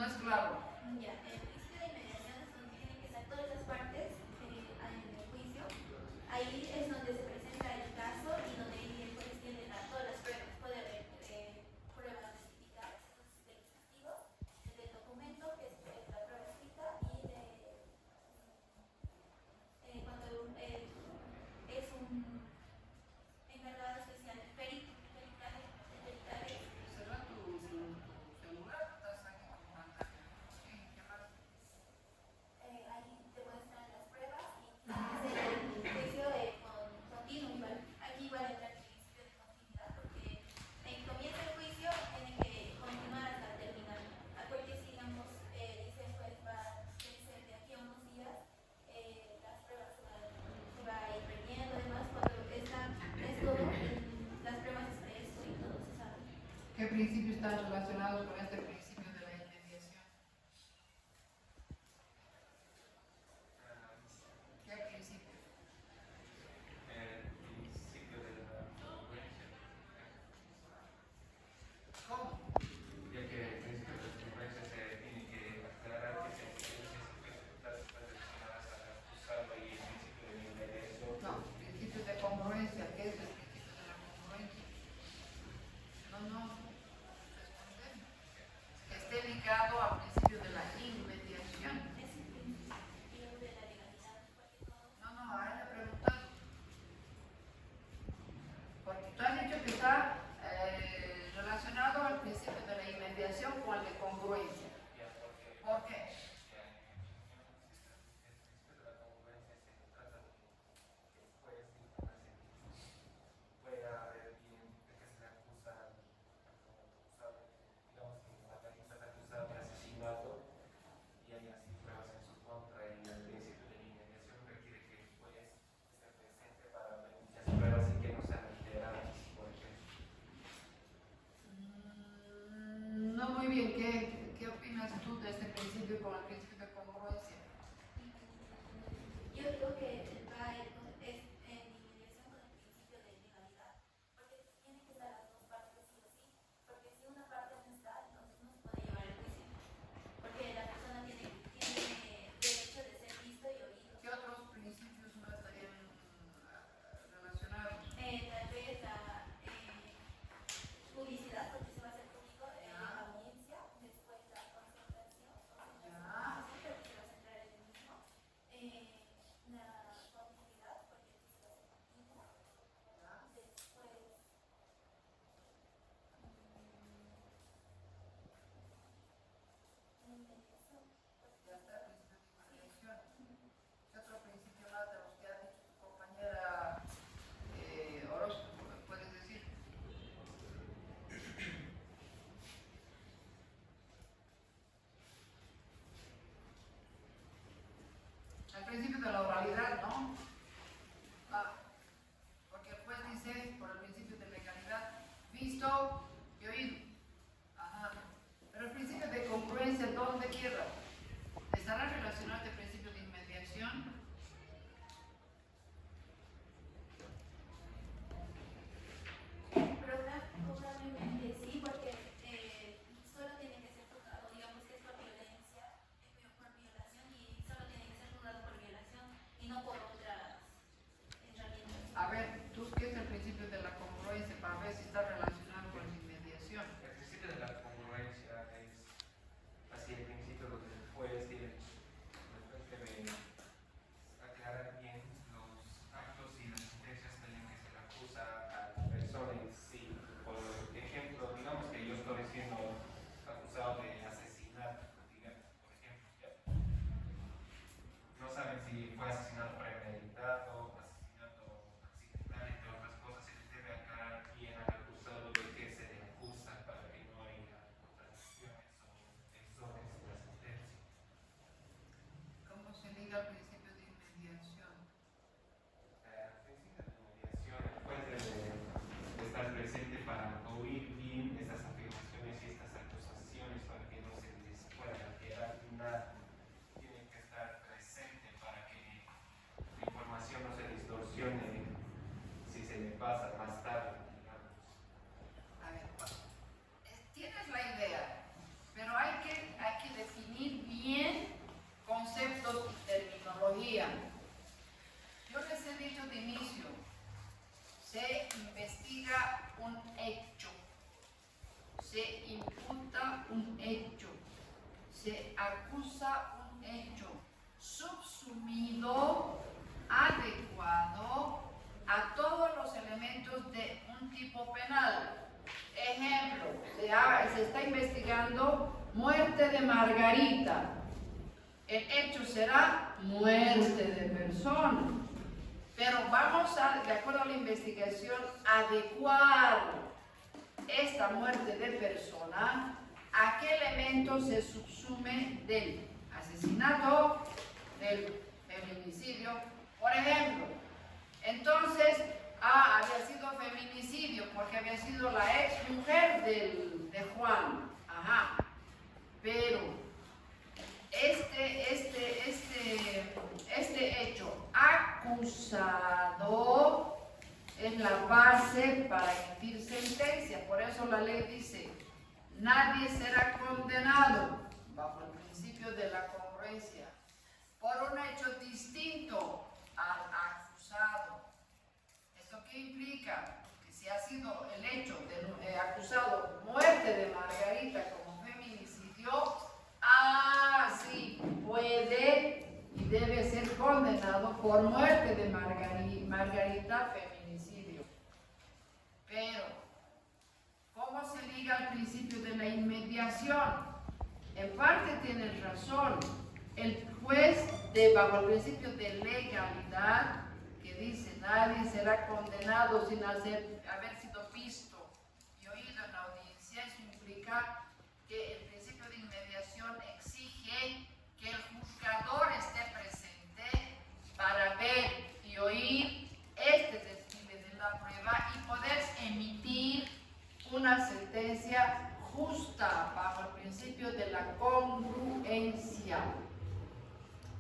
es claro. Ya, el principio de inmediación es donde tienen que estar todas las partes en el juicio. Ahí es donde se presenta el caso y donde el juez tiene todas las pruebas. Puede haber pruebas certificadas de los testigos, del documento, que es la prueba escrita, y de cuando es un encargado especial, el perito, el peritaje. ¿Será tu celular? ¿Estás aquí con pantalla? Sí, qué mal. Ahí te muestran las pruebas y hacer el juicio continuo igual. Aquí igual entra el principio de continuidad porque comienza el juicio, tiene que continuar hasta terminar. Porque si digamos, dice el juez va a ser de aquí a unos días, las pruebas se va a ir perdiendo, además cuando es todo, las pruebas es fresco y todo se sabe. ¿Qué principios están relacionados con este principio de la inmediación? ¿Qué principio? El principio de la congruencia. ¿Cómo? Ya que el principio de la congruencia se tiene que aclarar que se las relacionadas al acusado y el principio de inmediación. No, principio de congruencia. ¿Qué es el principio de la congruencia? No, respondemos. Que esté ligado al principio de la inmediación. Es el principio de la legalidad, porque todo. No, a él le he preguntado. Porque tú has dicho que está relacionado al principio de la inmediación con el de congruencia. ¿Por qué? Pueda haber bien de que se le acusa acusado, digamos que está acusado de asesinato y hay así pruebas en su contra y el principio de inmediación requiere que el juez esté presente para ver muchas pruebas y que no sean alteradas, por ejemplo. No muy bien. ¿Qué opinas tú de este principio con el principio de congruencia? Yo digo que va es en inmediación con el principio de legalidad, porque tienen que estar las dos partes sí o sí, porque si una parte no está, entonces no se puede llevar el juicio, porque la persona tiene derecho de ser visto y oído. ¿Qué otros principios no estarían relacionados? Tal vez la publicidad, porque se va a hacer público la audiencia, después la concentración, Ya. porque se va a centrar en el mismo. La hecho. Se acusa un hecho subsumido, adecuado a todos los elementos de un tipo penal. Ejemplo, se está investigando muerte de Margarita. El hecho será muerte de persona. Pero vamos a, de acuerdo a la investigación, adecuar esta muerte de persona a qué elemento se subsume del asesinato, del feminicidio. Por ejemplo, entonces, había sido feminicidio porque había sido la ex mujer de Juan. Ajá. Pero este hecho acusado es la base para emitir sentencia. Por eso la ley dice, nadie será condenado bajo el principio de la congruencia por un hecho distinto al acusado. ¿Esto qué implica? Que si ha sido el hecho de acusado muerte de Margarita como feminicidio, sí, puede y debe ser condenado por muerte de Margarita feminicidio. Pero, ¿cómo se liga al principio de la inmediación? En parte tienes razón. El juez, bajo el principio de legalidad, que dice nadie será condenado sin haber sido visto y oído en la audiencia, eso implica que el principio de inmediación exige que el juzgador esté presente para ver y oír este desfile de la prueba y poder emitir una sentencia justa bajo el principio de la congruencia.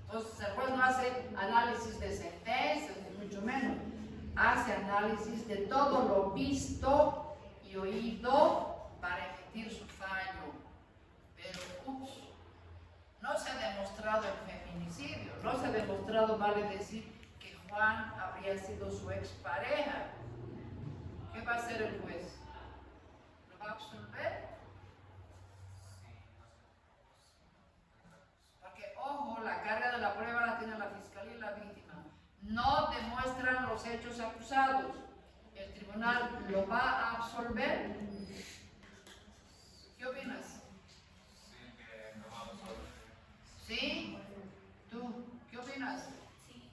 Entonces el juez no hace análisis de sentencias, ni mucho menos. Hace análisis de todo lo visto y oído para emitir su fallo. Pero, no se ha demostrado el feminicidio, no se ha demostrado, vale decir, que Juan habría sido su expareja. ¿Qué va a hacer el juez? ¿Lo va a absolver? Ojo, la carga de la prueba la tiene la fiscalía y la víctima. No demuestran los hechos acusados. ¿El tribunal lo va a absolver? ¿Qué opinas? Sí, que no va a absolver. ¿Sí? ¿Tú? ¿Qué opinas? Sí.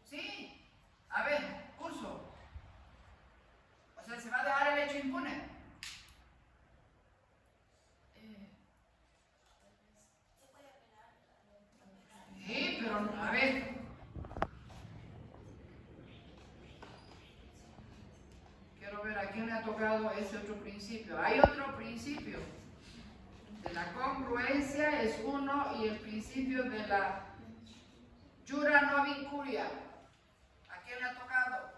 ¿Sí? A ver, curso. O sea, ¿se va a dejar el hecho impune? Sí, pero a ver. Quiero ver a quién le ha tocado ese otro principio. Hay otro principio. De la congruencia es uno y el principio de la jura no vinculia. ¿A quién le ha tocado?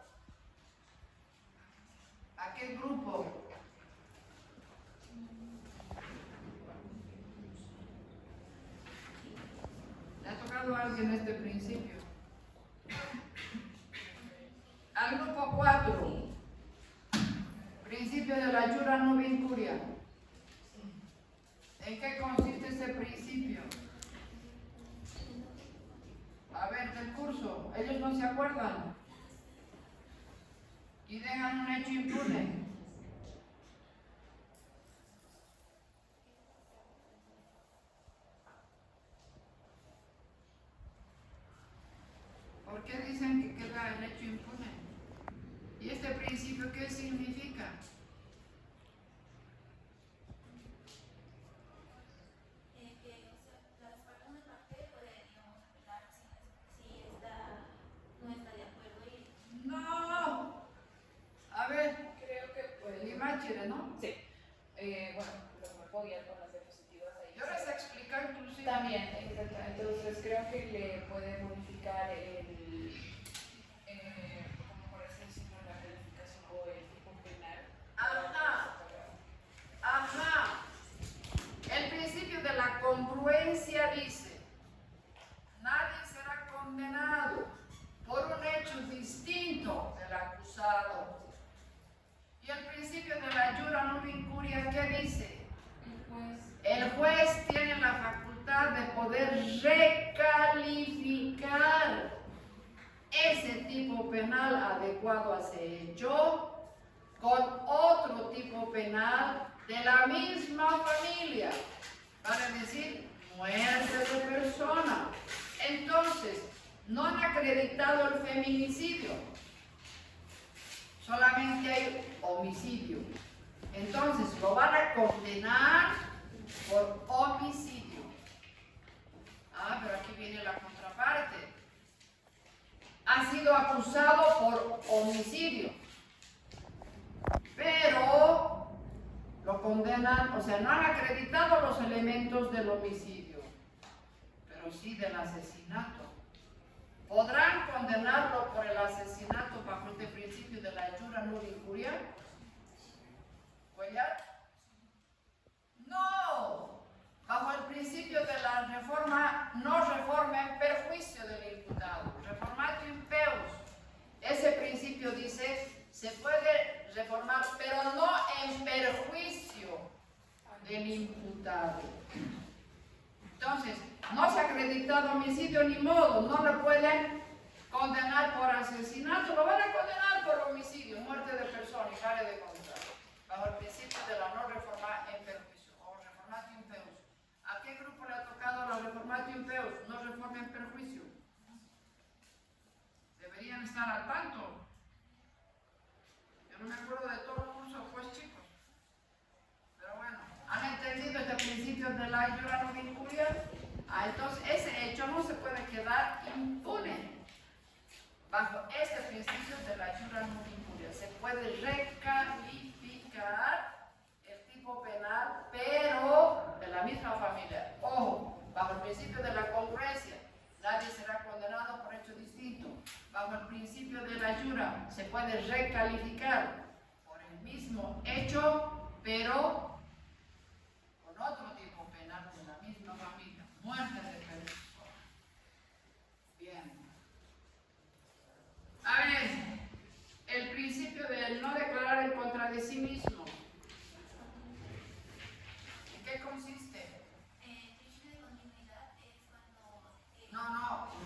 ¿A qué grupo? ¿Le ha tocado a alguien este principio? Al grupo 4. Principio de la jura no vinculia. ¿En qué consiste ese principio? A ver, del curso, ellos no se acuerdan y dejan un hecho impune. ¿Por qué dicen que queda el hecho impune? ¿Y este principio qué significa? Que las personas parte puede, digamos, apelar si no está de acuerdo y No. A ver, Creo que pues, Limáchire, ¿no? sí. Bueno, me puedo guiar con las diapositivas ahí. Y ahora es explicar inclusive. También, exactamente. Entonces creo que le puede modificar como por así decirlo, la calificación o el tipo penal. Ajá. Ajá. El principio de la congruencia dice, nadie será condenado por un hecho distinto del acusado. Y el principio de la jura no vinculia, ¿qué dice? ese tipo penal adecuado a ese hecho con otro tipo penal de la misma familia, vale decir, muerte de persona. Entonces, no han acreditado el feminicidio, solamente hay homicidio. Entonces, lo van a condenar por homicidio. Ah, pero aquí viene la contraparte. Ha sido acusado por homicidio, pero lo condenan, o sea, no han acreditado los elementos del homicidio, pero sí del asesinato. ¿Podrán condenarlo por el asesinato bajo este principio de la hechura no injuria? ¿Cuellar? No, bajo el principio de la reforma, no reforma en perjuicio del imputado, reformatio impeus. Ese principio dice, se puede reformar, pero no en perjuicio del imputado. Entonces, no se ha acreditado homicidio ni modo, no lo pueden condenar por asesinato, lo van a condenar por homicidio, muerte de persona y vale de contrario, bajo el principio de la no reforma en perjuicio o reformatio impeus. ¿A qué grupo le ha tocado la reformatio impeus? No reforma en perjuicio. Deberían estar al tanto. Yo no me acuerdo de todo el curso, pues chicos. Pero bueno, ¿han entendido este principio de la hechura no injuria? Ah, entonces ese hecho no se puede quedar impune. Bajo este principio de la hechura no injuria se puede recalificar el tipo penal, pero de la misma familia. Ojo, bajo el principio de la congruencia, nadie será condenado por hecho distinto. Bajo el principio de la hechura se puede recalificar por el mismo hecho, pero con otro tipo penal de la misma familia. Muerte de persona. Bien. A ver, el principio del no declarar en contra de sí mismo. ¿En qué consiste? El principio de continuidad es cuando...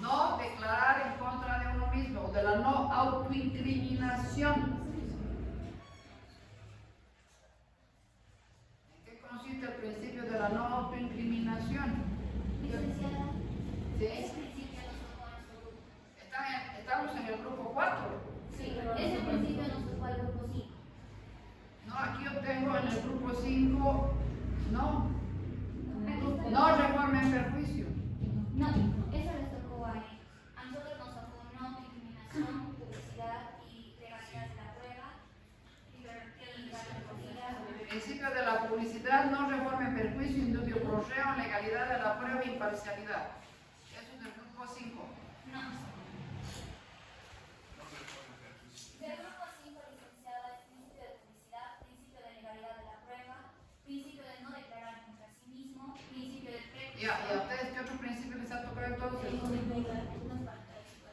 No declarar en contra de uno mismo, de la no autoincriminación. ¿En qué consiste el principio de la no autoincriminación? Licenciada, ¿Sí? ese principio nos tocó a nuestro grupo. Estamos en el grupo 4. Sí, ese principio nos tocó al grupo 5. No, aquí yo tengo en el grupo 5, no reforma en perjuicio. No, eso les tocó a ellos. A nosotros nos tocó no discriminación, publicidad y legalidad de la prueba, El principio de la publicidad, no reforma en perjuicio, indubio pro reo, legalidad de la prueba e imparcialidad. Eso es del grupo 5. No. Del grupo 5, licenciada, es principio de publicidad, principio de legalidad de la prueba, principio de no declarar contra sí mismo, principio de ¿Y a ustedes qué otro principio les ha tocado entonces? Nos falta eso,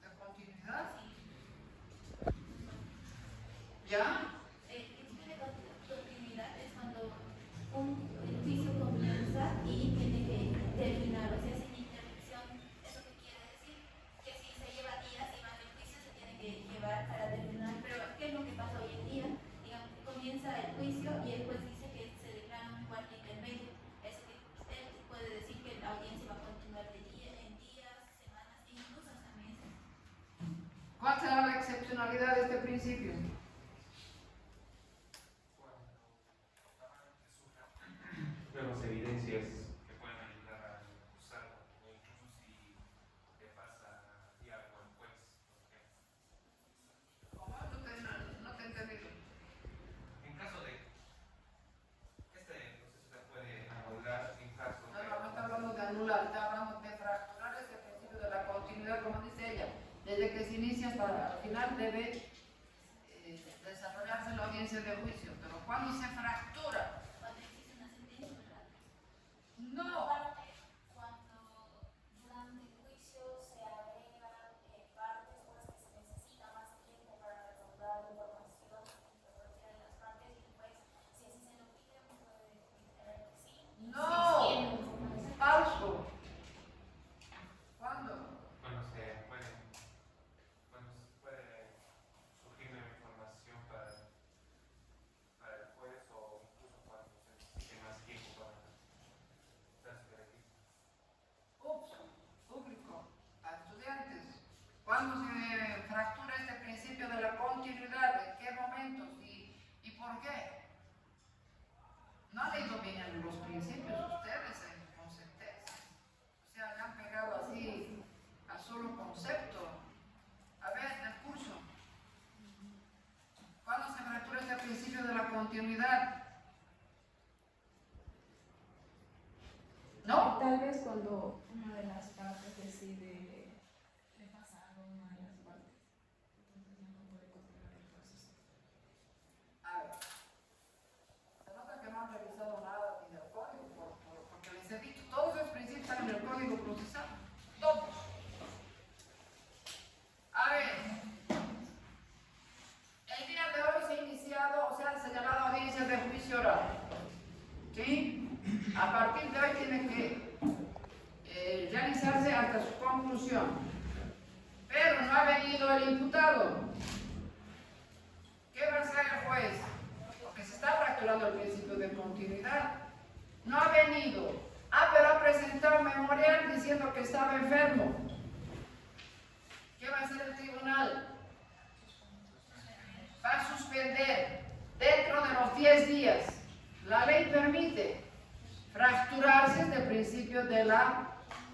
¿De continuidad? sí. ¿Ya? El principio de continuidad es cuando un juicio comienza y tiene que terminar, o sea, sin interrupción. ¿Eso qué quiere decir? Que si se lleva días y va el juicio, se tiene que llevar para terminar. Pero, ¿qué es lo que pasa hoy en día? Digamos, comienza el juicio y el juez dice que se declara un cuarto intermedio. Eso que usted puede decir que la audiencia va a continuar en días, semanas, incluso hasta meses. ¿Cuál será la excepcionalidad de este principio? Nuevas evidencias que pueden ayudar al acusado, o incluso si le pasa algo al juez, por ejemplo. ¿Cómo? No te he entendido. En caso de este proceso se puede anular en caso de... No está hablando de anular, está hablando de fracturar ese principio de la continuidad, como dice ella. Desde que se inicia hasta el final debe desarrollarse la audiencia de juicio. Pero cuando se fractura, Cuando existe una sentencia, ¿verdad? no. Cuando durante el juicio se agregan partes o las que se necesita más tiempo para recaudar información y reproducir las partes y después, si así se lo pide, puede tener que sí. No, falso. ¿Cuándo? Bueno, se puede Tal vez cuando una de las partes decide repasar una de las partes, entonces ya no puede continuar el proceso. A ver, se nota que no han revisado nada ni del código, porque les he dicho, todos esos principios están en el código procesal, todos. A ver, el día de hoy se ha iniciado, o sea, señalado audiencia de juicio oral. ¿Sí? A partir de hoy tiene que realizarse hasta su conclusión. Pero no ha venido el imputado. ¿Qué va a hacer el juez? Porque se está fracturando el principio de continuidad. No ha venido. Pero ha presentado un memorial diciendo que estaba enfermo. ¿Qué va a hacer el tribunal? Va a suspender dentro de los 10 días. La ley permite fracturarse del principio de la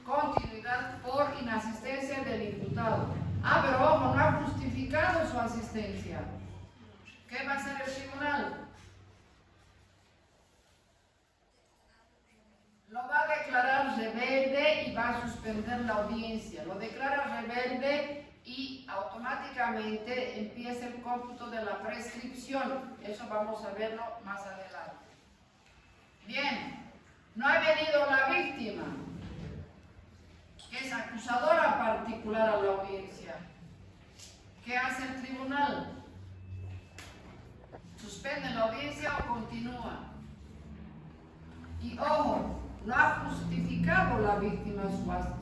continuidad por inasistencia del imputado. Pero ojo, no ha justificado su asistencia. ¿Qué va a hacer el tribunal? Lo va a declarar rebelde y va a suspender la audiencia. Lo declara rebelde y automáticamente empieza el cómputo de la prescripción. Eso vamos a verlo más adelante. Bien, no ha venido la víctima, que es acusadora particular a la audiencia. ¿Qué hace el tribunal? ¿Suspende la audiencia o continúa? Y ojo, no ha justificado la víctima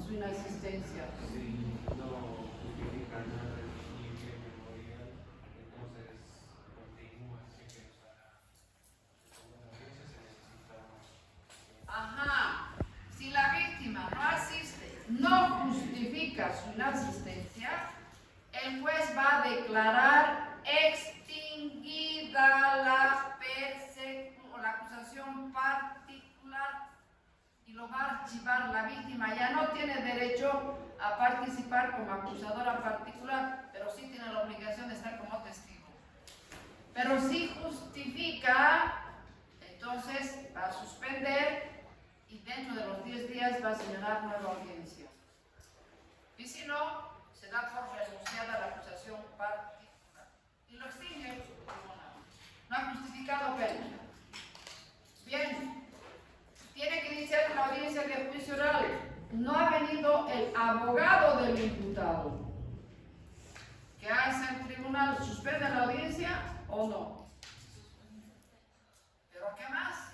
su inasistencia. Sí, no justifica nada ni en memorial, entonces continúa sin que una audiencia se necesita. Ajá, si la víctima no asiste, no justifica su inasistencia, el juez va a declarar extinguida la acusación particular y lo va a archivar. La víctima ya no tiene derecho a participar como acusadora particular, pero sí tiene la obligación de estar como testigo. Pero si justifica, entonces va a suspender y dentro de los 10 días va a señalar nueva audiencia. Y si no, se da por renunciada la acusación particular y lo extingue el tribunal. No ha justificado pena. Bien, tiene que iniciar la audiencia de juicio oral. No ha venido el abogado del imputado. ¿Qué hace el tribunal? ¿Suspende la audiencia o no? ¿Pero qué más?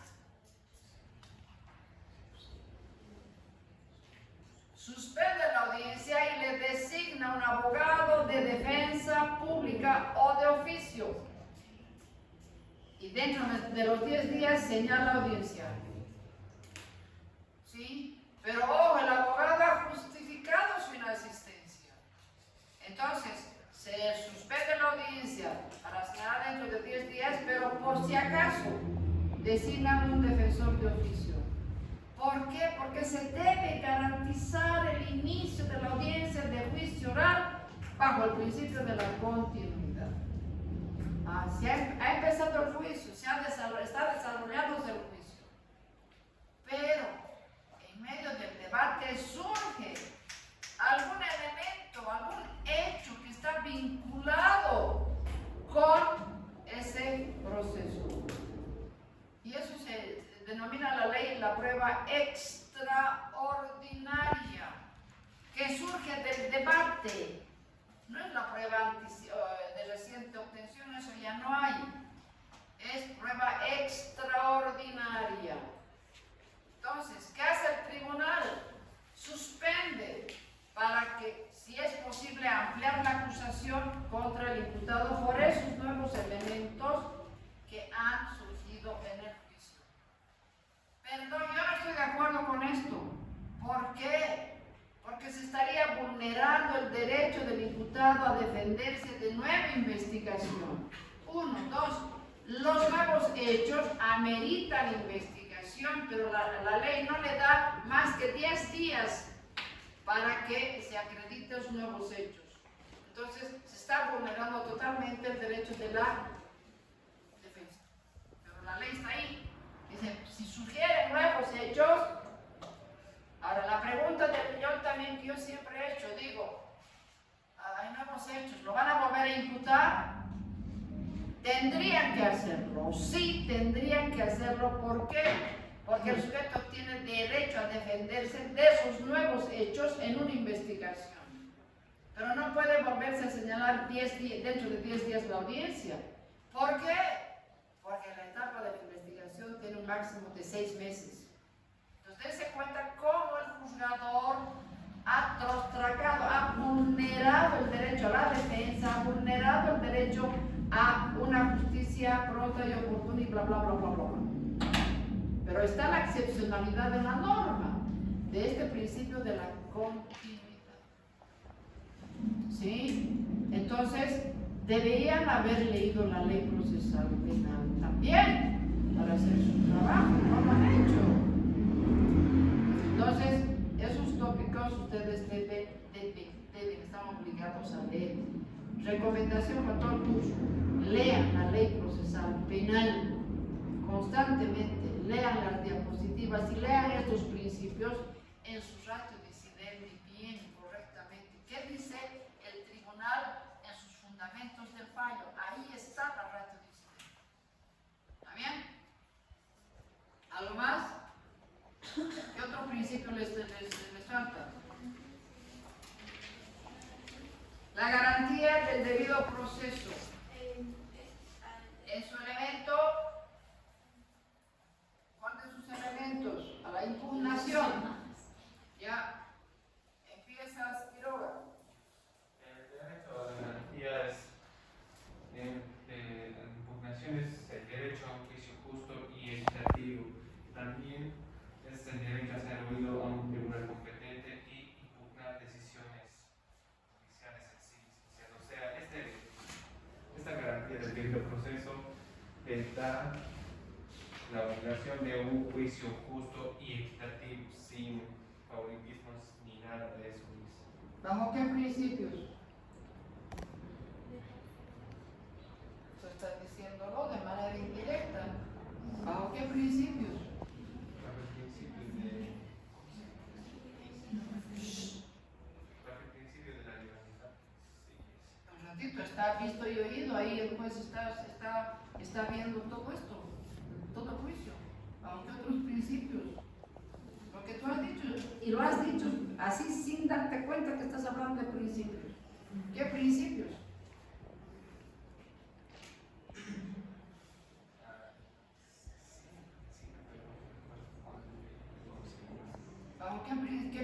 Suspende la audiencia y le designa un abogado de defensa pública o de oficio. Y dentro de los 10 días señala la audiencia. ¿Sí? Pero ojo, el abogado ha justificado su inasistencia. Entonces, se suspende la audiencia para señalar dentro de 10 días, pero por si acaso designan un defensor de oficio. ¿Por qué? Porque se debe garantizar el inicio de la audiencia de juicio oral bajo el principio de la continuidad. Ha empezado el juicio, está desarrollándose el juicio. Pero en medio del debate surge algún elemento, algún hecho que está vinculado con ese proceso. Y eso se denomina la ley la prueba extraordinaria, que surge del debate. No es la prueba de reciente obtención, eso ya no hay. Es prueba extraordinaria. Entonces, ¿qué hace el tribunal? Suspende para que, si es posible, ampliar la acusación contra el imputado por esos nuevos elementos que han surgido en el juicio. Perdón, yo no estoy de acuerdo con esto. ¿Por qué? Porque se estaría vulnerando el derecho del imputado a defenderse de nueva investigación. 1, 2, los nuevos hechos ameritan investigación, pero la ley no le da más que 10 días para que se acrediten los nuevos hechos. Entonces, se está vulnerando totalmente el derecho de la defensa. Pero la ley está ahí. Dice, si sugieren nuevos hechos, Ahora, la pregunta del millón también que yo siempre he hecho, digo, hay nuevos hechos, ¿lo van a volver a imputar? Tendrían que hacerlo, sí tendrían que hacerlo. ¿Por qué? Porque el sujeto tiene derecho a defenderse de esos nuevos hechos en una investigación. Pero no puede volverse a señalar dentro de 10 días la audiencia. ¿Por qué? Porque la etapa de la investigación tiene un máximo de 6 meses. Entonces se cuenta cómo el juzgador ha trostracado, ha vulnerado el derecho a la defensa, ha vulnerado el derecho a una justicia pronta y oportuna y bla, bla, bla, bla, bla, bla. Pero está la excepcionalidad de la norma, de este principio de la continuidad. ¿Sí? Entonces, deberían haber leído la ley procesal penal también para hacer su trabajo, no lo han hecho. Entonces, esos tópicos ustedes deben, están obligados a leer. Recomendación para todo el curso: lean la ley procesal penal constantemente, lean las diapositivas y lean estos principios en su ratio disidente bien, correctamente. ¿Qué dice el tribunal en sus fundamentos del fallo? Ahí está la ratio disidente. ¿Está bien? ¿Algo más? ¿Qué otro principio les falta? La garantía del debido proceso. En su elemento, ¿cuál de sus elementos? A la impugnación. Ya, empiezas, Quiroga. El derecho a la garantía es, la impugnación es el derecho a un juicio justo y equitativo. También es el derecho a ser oído a un tribunal competente y impugnar decisiones judiciales en sí. O sea, esta garantía del debido proceso te da la obligación de un juicio justo y equitativo sin favoritismos ni nada de eso mismo. ¿Bajo qué principios? Eso está diciéndolo de manera indirecta. ¿Bajo qué principios? Bajo el principio de la libertad. Un ratito, está visto y oído, ahí el juez está viendo todo esto, todo el juicio. ¿Bajo qué otros principios? Lo que tú has dicho, y lo has dicho así sin darte cuenta que estás hablando de principios. ¿Qué principios? ¿Bajo qué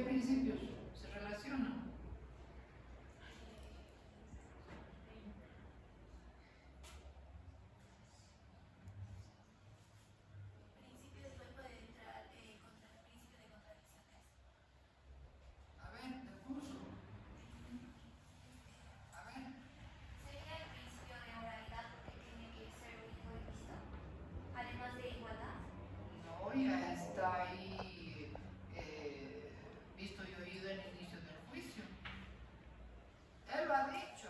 principios se relacionan? Principio después puede entrar contra el principio de contradicciones. A ver, el curso. A ver. Sería el principio de oralidad porque tiene que ser oído y visto, además de igualdad. No, ya está ahí visto y oído en el inicio del juicio. Él lo ha dicho.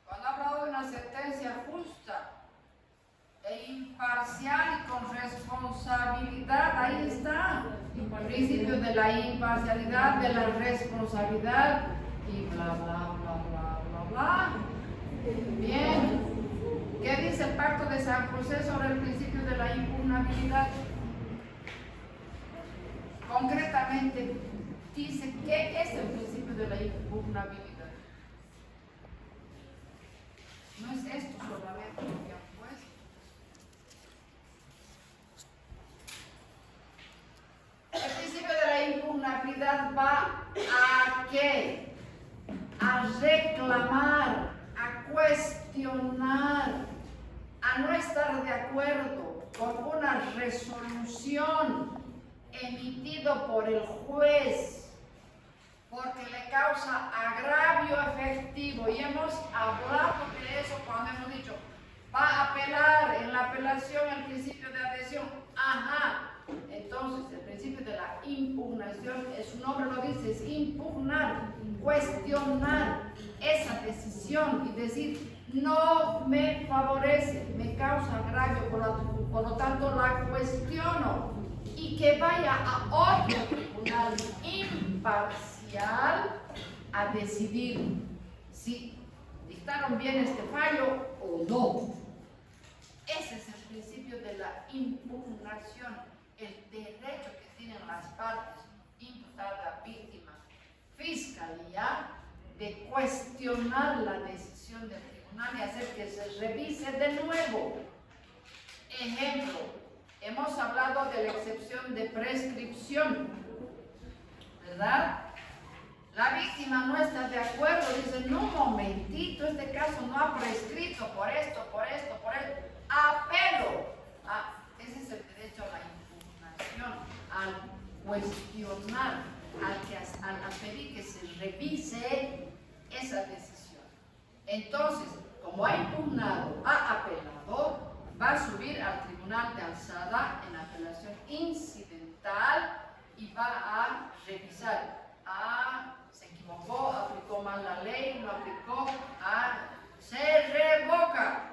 Cuando ha hablado de una sentencia justa e imparcial y con responsabilidad, ahí está. El principio de la imparcialidad, de la responsabilidad y bla, bla, bla, bla, bla, bla. Bien. ¿Qué dice el Pacto de San José sobre el principio de la impugnabilidad? Concretamente, dice qué es el principio de la impugnabilidad. No es esto solamente lo que han puesto. El principio de la impugnabilidad va a ¿qué? A reclamar, a cuestionar, a no estar de acuerdo con una resolución emitido por el juez porque le causa agravio efectivo, y hemos hablado de eso cuando hemos dicho va a apelar en la apelación el principio de adhesión. Ajá, entonces el principio de la impugnación, su nombre lo dice, es impugnar, cuestionar esa decisión y decir no me favorece, me causa agravio, por lo tanto la cuestiono, y que vaya a otro tribunal imparcial a decidir si dictaron bien este fallo o no. Ese es el principio de la impugnación, el derecho que tienen las partes, imputada, víctima, fiscalía, de cuestionar la decisión del tribunal y hacer que se revise de nuevo. Ejemplo, hemos hablado de la excepción de prescripción, ¿verdad? La víctima no está de acuerdo, dice, no, un momentito, este caso no ha prescrito por esto, apelo. Ese es el derecho a la impugnación, al cuestionar, al pedir que se revise esa decisión. Entonces, como ha impugnado, ha apelado, va a subir al tribunal de alzada en apelación incidental y va a revisar. Se equivocó, aplicó mal la ley, no aplicó, se revoca,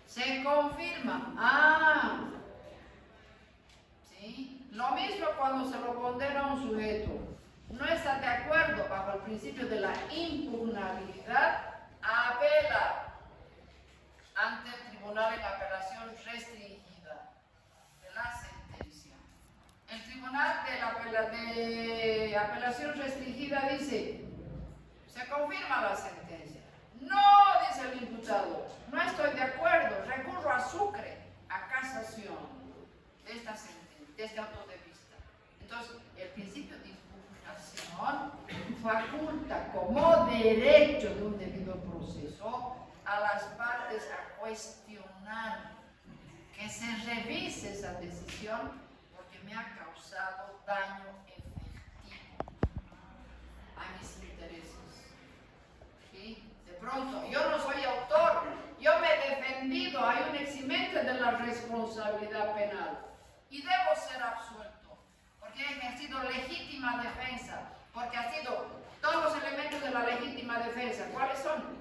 se confirma, ¿sí? Lo mismo cuando se lo condena a un sujeto. No está de acuerdo bajo el principio de la impugnabilidad, apela ante el tribunal en apelación restringida de la sentencia. El tribunal de apelación restringida dice, se confirma la sentencia. No, dice el imputado, no estoy de acuerdo, recurro a Sucre, a casación de esta sentencia, de este auto de vista. Entonces, el principio de impugnación faculta como derecho de un debido proceso a las partes a cuestionar que se revise esa decisión porque me ha causado daño efectivo a mis intereses. ¿Sí? De pronto, yo no soy autor, yo me he defendido, hay un eximente de la responsabilidad penal y debo ser absuelto porque he ejercido legítima defensa, porque ha sido todos los elementos de la legítima defensa. ¿Cuáles son?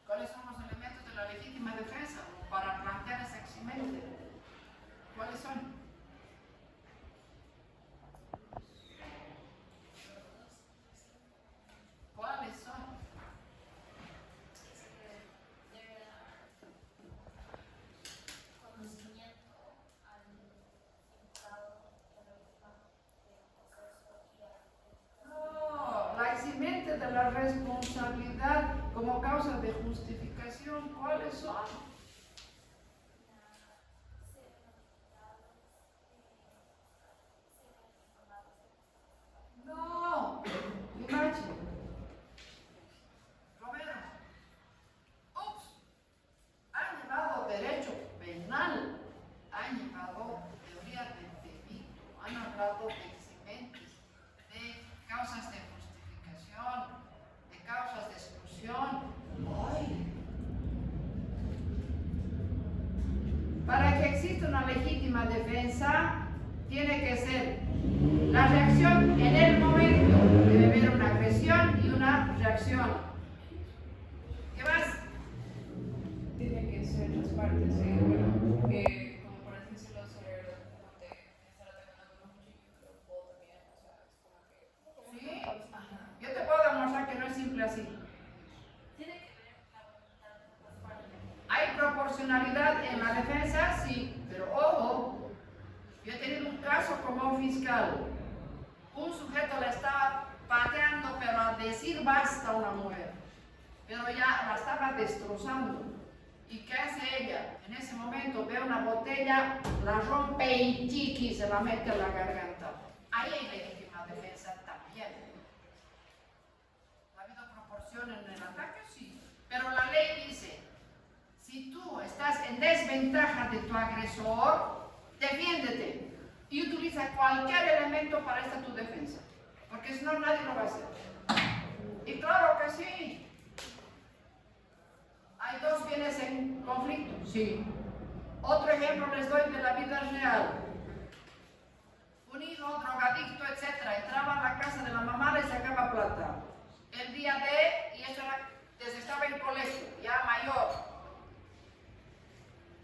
¿Cuáles son los elementos de la legítima defensa para plantear ese eximente? ¿Cuáles son? ¿Cuáles son? Conocimiento al imputado de la víctima del proceso y No, la eximente de la responsabilidad como causa de justificación, ¿cuáles son? No, imagine. Romero, han llevado derecho penal, han llevado teoría del delito, han hablado de eximentes, de causas de justificación, de causas de exclusión. ¡Ay! Para que exista una legítima defensa, tiene que ser la reacción en el momento. Debe haber una agresión y una reacción. ¿Qué más? Tiene que ser las partes, sí, bueno, porque como por así decirlo, sobre te estar atacando con un cuchillo, pero puedo también, o sea, es como que... ¿Sí? Ajá. Yo te puedo demostrar que no es simple así. tiene que ver la voluntad de las partes. ¿Hay proporcionalidad en la defensa? Sí, pero ojo, yo he tenido un caso como un fiscal. Un sujeto le estaba pateando, pero a decir basta a una mujer, pero ya la estaba destrozando. ¿Y qué hace ella? En ese momento ve una botella, la rompe y chiqui se la mete a la garganta. Ahí hay legítima defensa también. ¿Ha habido proporción en el ataque? Sí. Pero la ley dice, si tú estás en desventaja de tu agresor, defiéndete y utiliza cualquier elemento para esta tu defensa, porque si no nadie lo va a hacer. Y claro que sí. ¿Hay dos bienes en conflicto? Sí. Otro ejemplo les doy de la vida real. Un hijo drogadicto, etc. entraba a la casa de la mamá, le sacaba plata. El día de, y eso era desde estaba en colegio, ya mayor.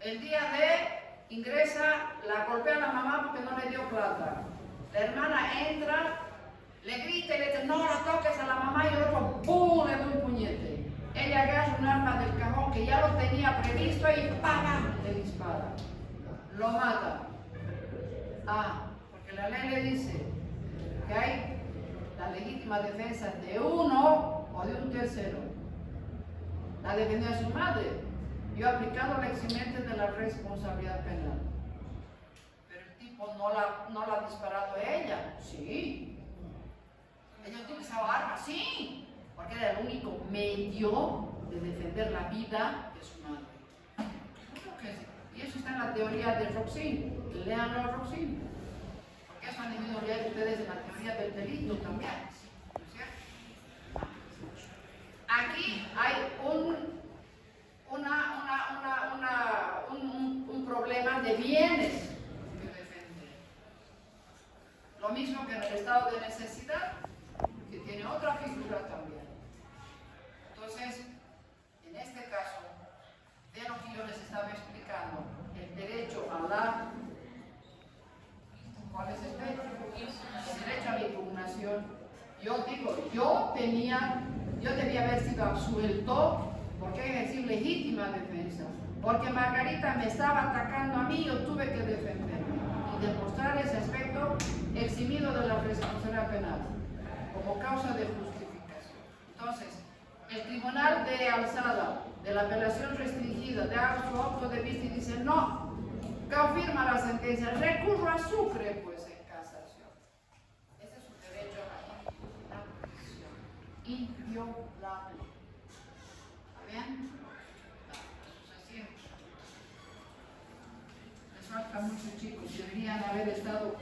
El día de, ingresa, la golpea a la mamá porque no le dio plata. La hermana entra, le grita y le dice, no la toques a la mamá, y el otro ¡pum! Le da un puñete. Ella agarra un arma del cajón que ya lo tenía previsto y ¡pam! Le dispara. Lo mata. Porque la ley le dice que hay la legítima defensa de uno o de un tercero. La defendió a su madre. Yo he aplicado la eximente de la responsabilidad penal. Pero el tipo no la ha disparado a ella. Sí. Ella utilizaba armas. Sí. Porque era el único medio de defender la vida de su madre. Claro que sí. Y eso está en la teoría de Roxin. Leanlo a Roxin. Porque eso han debido leer ustedes en la teoría del delito también. ¿No es cierto? Aquí hay un problema de bienes que defender. Lo mismo que en el estado de necesidad, que tiene otra figura también. Entonces, en este caso, de lo que yo les estaba explicando, el derecho a la... ¿Cuál es el derecho? El derecho a la impugnación. Yo digo, yo debía haber sido absuelto porque ejercí legítima defensa. Porque Margarita me estaba atacando a mí, yo tuve que defenderme y demostrar ese aspecto eximido de la responsabilidad penal como causa de justificación. Entonces, el Tribunal de Alzada de la Apelación Restringida da su auto de vista y dice no, confirma la sentencia, recurro a Sucre pues en casación. Ese es su derecho a la prisión inviolable. ¿Está bien? Les falta mucho, chicos, deberían haber estado